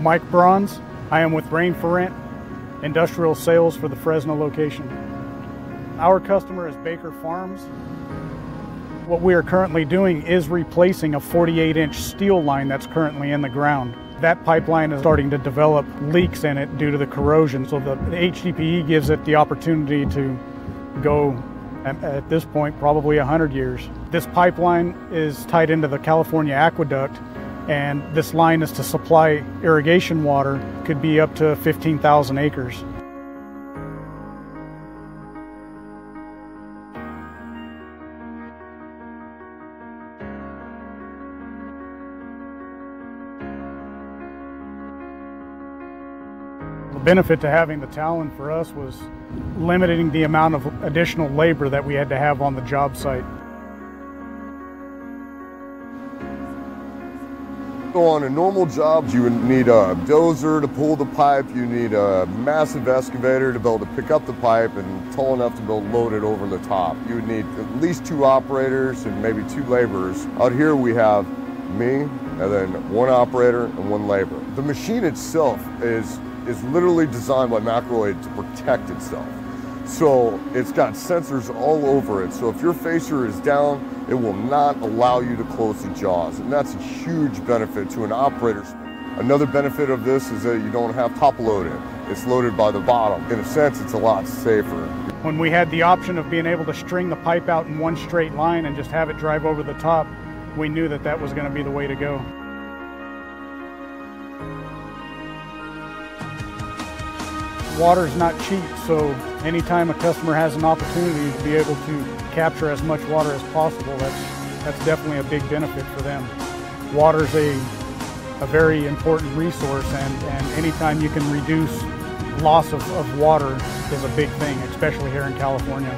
Mike Bronze. I am with Rain for Rent, industrial sales for the Fresno location. Our customer is Baker Farms. What we are currently doing is replacing a 48-inch steel line that's currently in the ground. That pipeline is starting to develop leaks in it due to the corrosion, so the HDPE gives it the opportunity to go, at this point, probably 100 years. This pipeline is tied into the California aqueduct, and this line is to supply irrigation water, could be up to 15,000 acres. The benefit to having the Talon for us was limiting the amount of additional labor that we had to have on the job site. So on a normal job, you would need a dozer to pull the pipe, you need a massive excavator to be able to pick up the pipe and tall enough to be able to load it over the top. You would need at least 2 operators and maybe 2 laborers. Out here we have me and then 1 operator and 1 laborer. The machine itself is literally designed by MCELROY to protect itself. So it's got sensors all over it. So if your facer is down, it will not allow you to close the jaws. And that's a huge benefit to an operator. Another benefit of this is that you don't have top load in. It's loaded by the bottom. In a sense, it's a lot safer. When we had the option of being able to string the pipe out in one straight line and just have it drive over the top, we knew that that was going to be the way to go. Water is not cheap, so anytime a customer has an opportunity to be able to capture as much water as possible, that's definitely a big benefit for them. Water is a very important resource, and anytime you can reduce loss of water is a big thing, especially here in California.